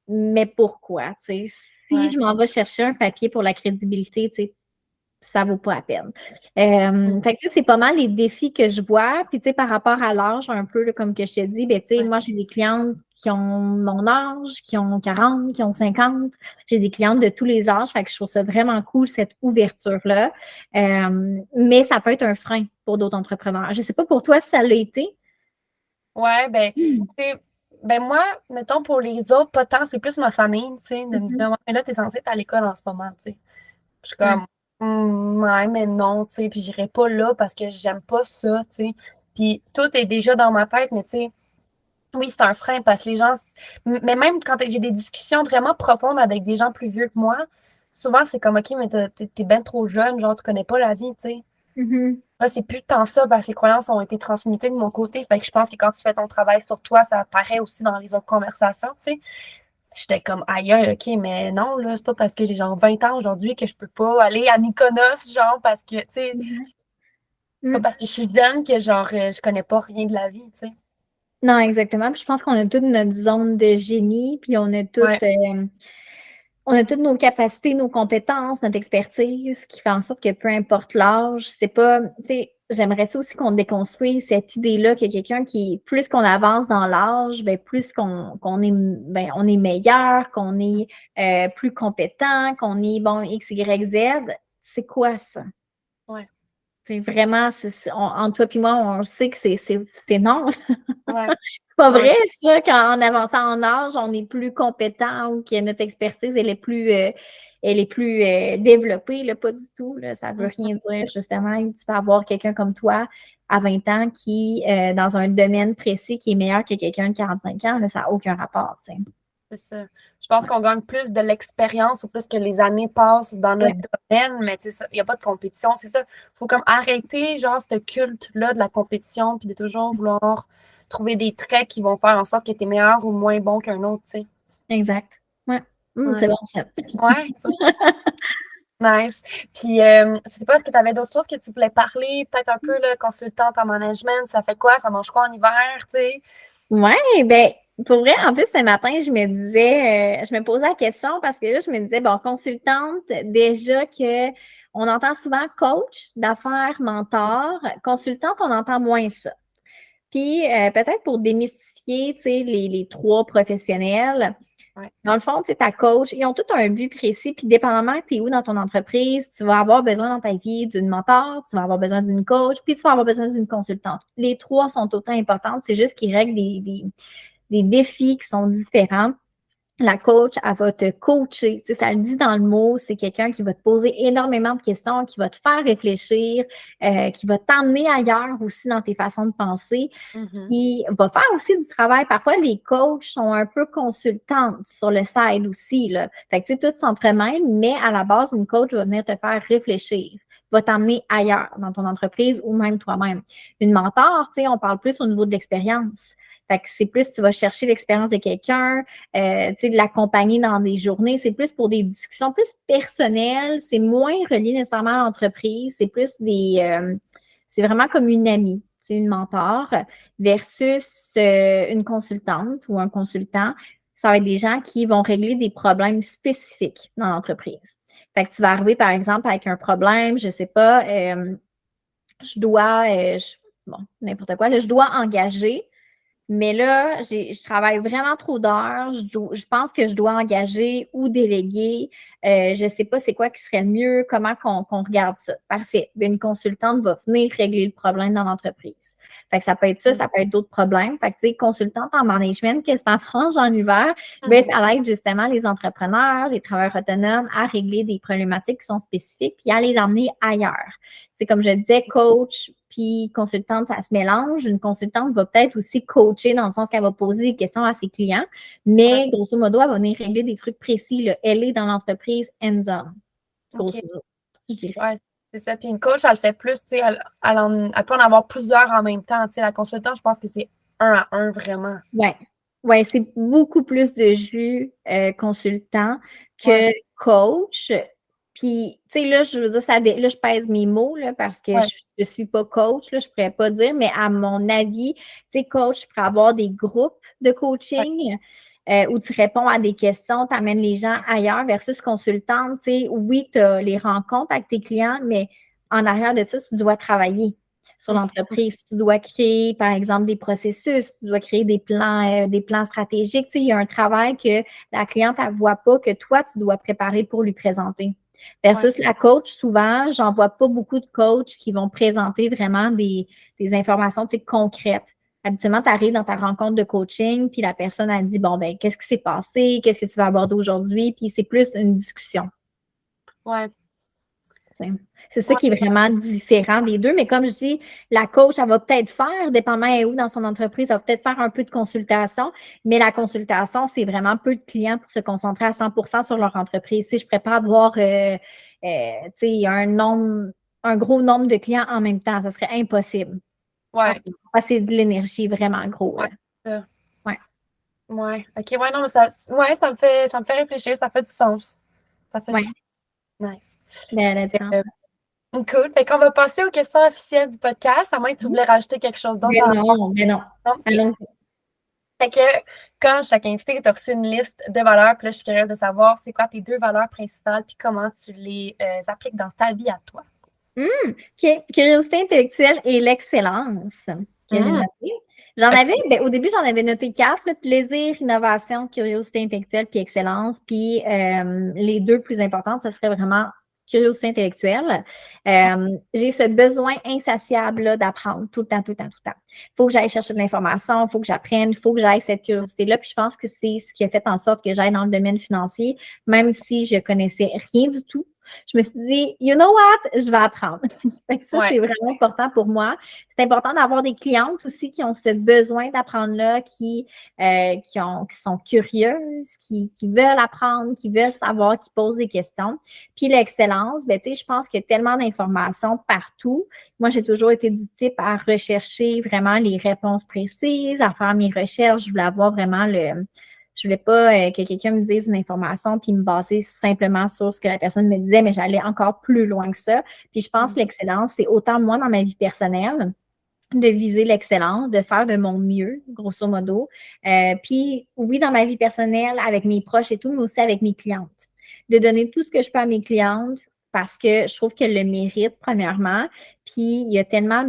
Mais pourquoi? Tu sais, si Ouais. je m'en vais chercher un papier pour la crédibilité, tu sais, ça vaut pas la peine. Mm. Fait que ça, c'est pas mal les défis que je vois. Puis, tu sais, par rapport à l'âge, un peu, là, comme que je te dis, ben, tu sais, Ouais. moi, j'ai des clientes qui ont mon âge, qui ont 40, qui ont 50. J'ai des clientes de tous les âges. Fait que je trouve ça vraiment cool, cette ouverture-là. Mais ça peut être un frein pour d'autres entrepreneurs. Je sais pas pour toi si ça l'a été. Ouais, ben, Mm. tu sais, ben moi, mettons pour les autres, pas tant, c'est plus ma famille, tu sais, de me Mhm. dire, ouais, mais là, t'es censée être à l'école en ce moment, tu sais. Je suis Ouais. comme, ouais, mais non, tu sais, puis j'irai pas là parce que j'aime pas ça, tu sais. Puis tout est déjà dans ma tête, mais tu sais, oui, c'est un frein parce que les gens, mais même quand j'ai des discussions vraiment profondes avec des gens plus vieux que moi, souvent c'est comme, OK, mais t'es bien trop jeune, genre, tu connais pas la vie, tu sais. Mhm. Là, c'est plus tant ça parce que les croyances ont été transmutées de mon côté. Fait que je pense que quand tu fais ton travail sur toi, ça apparaît aussi dans les autres conversations, tu sais. J'étais comme ailleurs, OK, mais non, là, c'est pas parce que j'ai genre 20 ans aujourd'hui que je peux pas aller à Mykonos, genre, parce que, tu sais, Mhm. c'est pas Mm. parce que je suis jeune que, genre, je connais pas rien de la vie, tu sais. Non, exactement. Puis je pense qu'on a toute notre zone de génie, puis Ouais, on a toutes nos capacités, nos compétences, notre expertise qui fait en sorte que peu importe l'âge, c'est pas, tu sais, j'aimerais ça aussi qu'on déconstruise cette idée-là que quelqu'un qui, plus qu'on avance dans l'âge, ben plus qu'on est, ben, on est meilleur, qu'on est plus compétent, qu'on est, bon, X, Y, Z. C'est quoi ça? ouais, C'est vraiment, entre toi et moi, on sait que c'est non. ouais, C'est pas ouais, vrai, ça, qu'en avançant en âge, on est plus compétent ou que notre expertise, elle est plus développée, là, pas du tout. Là, ça veut mhm, rien dire, justement. Tu peux avoir quelqu'un comme toi à 20 ans qui, dans un domaine précis, qui est meilleur que quelqu'un de 45 ans, là, ça n'a aucun rapport, tu sais. c'est ça. Je pense Ouais. qu'on gagne plus de l'expérience ou plus que les années passent dans Ouais. notre domaine, mais tu sais, il n'y a pas de compétition, c'est ça. Faut comme arrêter, genre, ce culte-là de la compétition, puis de toujours vouloir trouver des traits qui vont faire en sorte que tu es meilleur ou moins bon qu'un autre, tu sais. Exact. Ouais. Ouais. C'est bon, ça. Ouais, ça. Nice. Puis, je sais pas, est-ce que tu avais d'autres choses que tu voulais parler? Peut-être un peu, là, consultante en management, ça fait quoi? Ça mange quoi en hiver, tu sais? Ouais, ben, pour vrai, en plus, ce matin, je me disais, je me posais la question parce que là, je me disais, bon, consultante, déjà que on entend souvent coach d'affaires, mentor. Consultante, on entend moins ça. Puis, peut-être pour démystifier, tu sais, les trois professionnels, Ouais. dans le fond, tu sais, ta coach, ils ont tous un but précis, puis dépendamment tu es où dans ton entreprise, tu vas avoir besoin dans ta vie d'une mentor, tu vas avoir besoin d'une coach, puis tu vas avoir besoin d'une consultante. Les trois sont autant importantes, c'est juste qu'ils règlent des défis qui sont différents. La coach, elle va te coacher. Tu sais, ça le dit dans le mot, c'est quelqu'un qui va te poser énormément de questions, qui va te faire réfléchir, qui va t'emmener ailleurs aussi dans tes façons de penser. Mhm. Il va faire aussi du travail. Parfois, les coachs sont un peu consultantes sur le side aussi, là. Fait que, tu sais, tout s'entremêle, mais à la base, une coach va venir te faire réfléchir, va t'emmener ailleurs dans ton entreprise ou même toi-même. Une mentor, tu sais, on parle plus au niveau de l'expérience. Fait que c'est plus, tu vas chercher l'expérience de quelqu'un, tu sais, de l'accompagner dans des journées. C'est plus pour des discussions plus personnelles. C'est moins relié nécessairement à l'entreprise. C'est vraiment comme une amie, c'est une mentor versus une consultante ou un consultant, ça va être des gens qui vont régler des problèmes spécifiques dans l'entreprise. Fait que tu vas arriver, par exemple, avec un problème, je ne sais pas, je dois, bon, n'importe quoi, là, je dois engager mais là, je travaille vraiment trop d'heures. Je pense que je dois engager ou déléguer. Je ne sais pas c'est quoi qui serait le mieux, comment qu'on regarde ça. Parfait. Bien, une consultante va venir régler le problème dans l'entreprise. Fait que ça peut être ça, ça peut être d'autres problèmes. Fait que, tu sais, consultante en management, qu'est-ce que ça change en hiver? Bien, Mhm. ça aide justement les entrepreneurs, les travailleurs autonomes à régler des problématiques qui sont spécifiques puis à les emmener ailleurs. C'est comme je disais, coach puis consultante, ça se mélange. Une consultante va peut-être aussi coacher dans le sens qu'elle va poser des questions à ses clients, Ouais. mais grosso modo, elle va venir régler des trucs précis. Là. Elle est dans l'entreprise hands-on, OK. grosso modo, je dirais. Ouais, C'est ça. Puis une coach, elle le fait plus, tu sais, elle peut en avoir plusieurs en même temps. Tu sais, la consultante, je pense que c'est un à un vraiment. Ouais. Ouais, c'est beaucoup plus de jus consultant que Ouais, coach. Puis, tu sais, là, je veux dire, là, je pèse mes mots, là, parce que ouais, je suis pas coach, là, je pourrais pas dire, mais à mon avis, tu sais, coach, pour avoir des groupes de ouais, coaching où tu réponds à des questions, tu amènes les gens ailleurs versus consultante, tu sais, oui, tu as les rencontres avec tes clients, mais en arrière de ça, tu dois travailler sur l'entreprise. Tu dois créer, par exemple, des processus, tu dois créer des plans stratégiques. Tu sais, il y a un travail que la cliente ne voit pas, que toi, tu dois préparer pour lui présenter. ouais, Versus la coach, souvent, j'en vois pas beaucoup de coachs qui vont présenter vraiment des informations, tu sais, concrètes. Habituellement, tu arrives dans ta rencontre de coaching, puis la personne a dit, bon, ben, qu'est-ce qui s'est passé? Qu'est-ce que tu vas aborder aujourd'hui? Puis c'est plus une discussion. ouais, T'sais. C'est ça ouais, qui est vraiment différent des deux. Mais comme je dis, la coach, elle va peut-être faire, dépendamment elle est où dans son entreprise, elle va peut-être faire un peu de consultation, mais la consultation, c'est vraiment peu de clients pour se concentrer à 100% sur leur entreprise. Si je ne pourrais pas avoir un gros nombre de clients en même temps, ça serait impossible. ouais, C'est de l'énergie vraiment gros. ouais, Là. ça. Ouais. Ouais. OK, ouais, non, mais ça me fait réfléchir, ça fait du sens. Ça fait du Ouais. sens. Nice. La différence. Euh, cool. Fait qu'on va passer aux questions officielles du podcast, à moins que tu voulais rajouter quelque chose d'autre par rapport. Mais non. Non, OK. Allons. Fait que quand chaque invité t'a reçu une liste de valeurs, puis là, je suis curieuse de savoir c'est quoi tes 2 valeurs principales, puis comment tu les appliques dans ta vie à toi. OK. Curiosité intellectuelle et l'excellence que j'ai Mm. noté. J'en OK. avais, au début, j'en avais noté 4, là, plaisir, innovation, curiosité intellectuelle, puis excellence. Puis les 2 plus importantes, ce serait vraiment curiosité intellectuelle. J'ai ce besoin insatiable là, d'apprendre tout le temps, tout le temps, tout le temps. Il faut que j'aille chercher de l'information, il faut que j'apprenne, il faut que j'aille cette curiosité-là. Puis je pense que c'est ce qui a fait en sorte que j'aille dans le domaine financier, même si je connaissais rien du tout. Je me suis dit, you know what, je vais apprendre. Fait que ça, Ouais. c'est vraiment important pour moi. C'est important d'avoir des clientes aussi qui ont ce besoin d'apprendre-là, qui sont curieuses, qui veulent apprendre, qui veulent savoir, qui posent des questions. Puis l'excellence, ben, tu sais, je pense qu'il y a tellement d'informations partout. Moi, j'ai toujours été du type à rechercher vraiment les réponses précises, à faire mes recherches. Je voulais avoir vraiment je voulais pas que quelqu'un me dise une information puis me baser simplement sur ce que la personne me disait, mais j'allais encore plus loin que ça. Puis je pense que l'excellence, c'est autant moi dans ma vie personnelle, de viser l'excellence, de faire de mon mieux, grosso modo. Puis oui, dans ma vie personnelle, avec mes proches et tout, mais aussi avec mes clientes. De donner tout ce que je peux à mes clientes parce que je trouve qu'elles le méritent, premièrement. Puis il y a tellement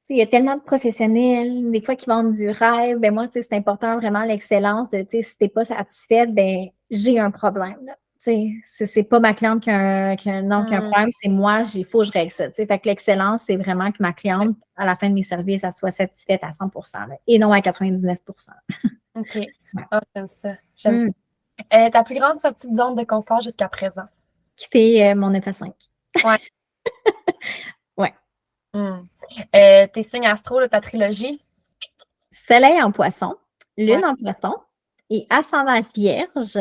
il y a tellement de professionnels, des fois, qui vendent du rêve. Ben moi, c'est important vraiment l'excellence de, si tu n'es pas satisfaite, ben j'ai un problème. Là. C'est pas ma cliente qui a un problème, c'est moi, il faut que je règle ça. Fait que l'excellence, c'est vraiment que ma cliente, à la fin de mes services, elle soit satisfaite à 100% là, et non à 99%. OK. Ouais. Ah, j'aime ça. J'aime ça. Ta plus grande sortie de zone de confort jusqu'à présent? Quitter mon 9 à 5. Ouais. Ouais. Tes signes astro de ta trilogie? Soleil en poisson, Ouais. lune en poisson et ascendant vierge.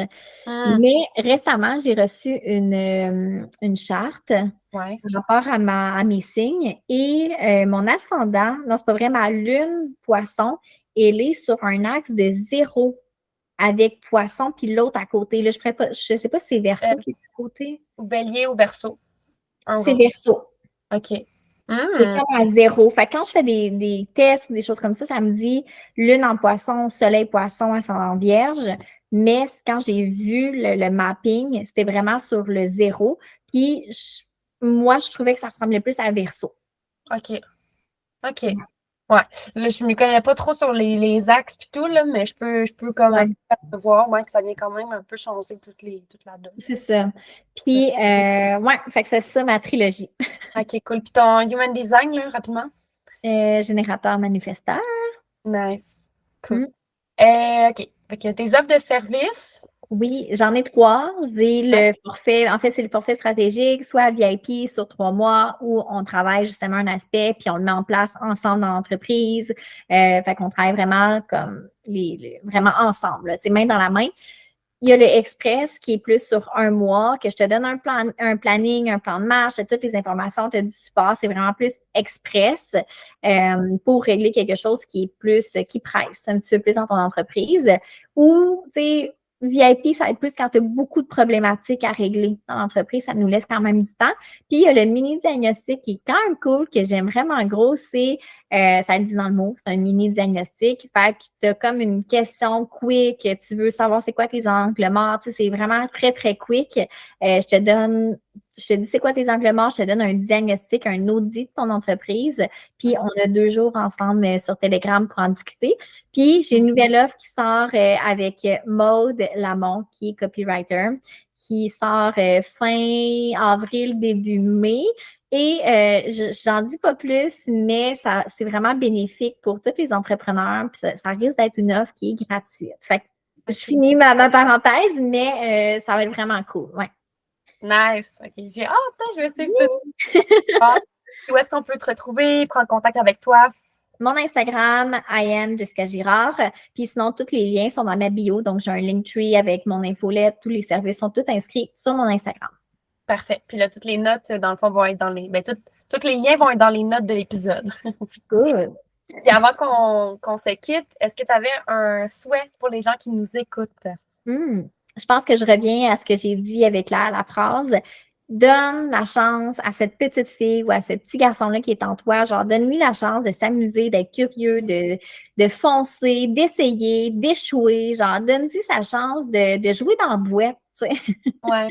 Mm. Mais récemment, j'ai reçu une charte Ouais. par rapport à mes signes et mon ascendant, non, c'est pas vrai, ma lune poisson, elle est sur un axe de 0 avec poisson, puis l'autre à côté. Là, je ne sais pas si c'est verso qui est à côté. Bélier ou verso? Un ou C'est l'autre. verso. OK. C'est Mm. comme à 0. Fait que quand je fais des tests ou des choses comme ça me dit lune en poisson, soleil poisson, ascendant vierge. Mais quand j'ai vu le mapping, c'était vraiment sur le 0. Puis moi, je trouvais que ça ressemblait plus à verso. OK. OK. Ouais. Là, je ne me connais pas trop sur les axes et tout, là, mais je peux comme un Ouais, peu voir que ça vient quand même un peu changer toute la donne. c'est ça. Puis, ouais, fait que c'est ça ma trilogie. OK, cool. Puis ton human design, là, rapidement? Générateur manifesteur. Nice. Cool. Hmm. OK. Fait que tes offres de service? Oui, j'en ai 3. J'ai Ouais. le forfait, en fait, c'est le forfait stratégique, soit VIP sur 3 mois, où on travaille justement un aspect, puis on le met en place ensemble dans l'entreprise. Fait qu'on travaille vraiment comme vraiment ensemble, main dans la main. Il y a le Express qui est plus sur un mois, que je te donne un planning, un plan de marche, toutes les informations, tu as du support. C'est vraiment plus express pour régler quelque chose qui est plus, qui presse un petit peu plus dans ton entreprise. Ou, tu sais, VIP, ça va être plus quand tu as beaucoup de problématiques à régler dans l'entreprise. Ça nous laisse quand même du temps. Puis, il y a le mini-diagnostic qui est quand même cool, que j'aime vraiment gros. C'est, ça le dit dans le mot, c'est un mini-diagnostic. Fait que tu as comme une question quick. Tu veux savoir c'est quoi tes angles morts. Tu sais, c'est vraiment très, très quick. Je te dis c'est quoi tes angles morts. Je te donne un diagnostic, un audit de ton entreprise. Puis, on a 2 jours ensemble sur Telegram pour en discuter. Puis, j'ai une nouvelle offre qui sort avec Maude Lamont, qui est copywriter, qui sort fin avril, début mai. Et j'en dis pas plus, mais c'est vraiment bénéfique pour tous les entrepreneurs. Puis ça risque d'être une offre qui est gratuite. Fait que je finis ma parenthèse, mais ça va être vraiment cool. Ouais. Nice. OK. J'ai hâte, je vais suivre tout. Où est-ce qu'on peut te retrouver, prendre contact avec toi? Mon Instagram, I am Jessica Girard. Puis sinon, tous les liens sont dans ma bio. Donc, j'ai un Linktree avec mon infolette. Tous les services sont tous inscrits sur mon Instagram. Parfait. Puis là, toutes les notes, dans le fond, vont être dans les. Ben, tous les liens vont être dans les notes de l'épisode. Good. Et avant qu'on se quitte, est-ce que tu avais un souhait pour les gens qui nous écoutent? Je pense que je reviens à ce que j'ai dit avec la phrase. Donne la chance à cette petite fille ou à ce petit garçon-là qui est en toi. Genre, donne-lui la chance de s'amuser, d'être curieux, de foncer, d'essayer, d'échouer. Genre, donne-lui sa chance de jouer dans la boîte. Tu sais. Ouais.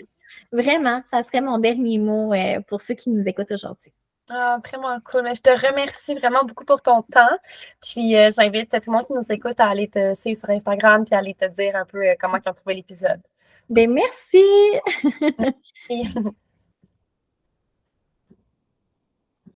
Vraiment, ça serait mon dernier mot pour ceux qui nous écoutent aujourd'hui. Ah, vraiment cool. Mais je te remercie vraiment beaucoup pour ton temps. Puis j'invite tout le monde qui nous écoute à aller te suivre sur Instagram puis à aller te dire un peu comment ils ont trouvé l'épisode. Ben merci! Et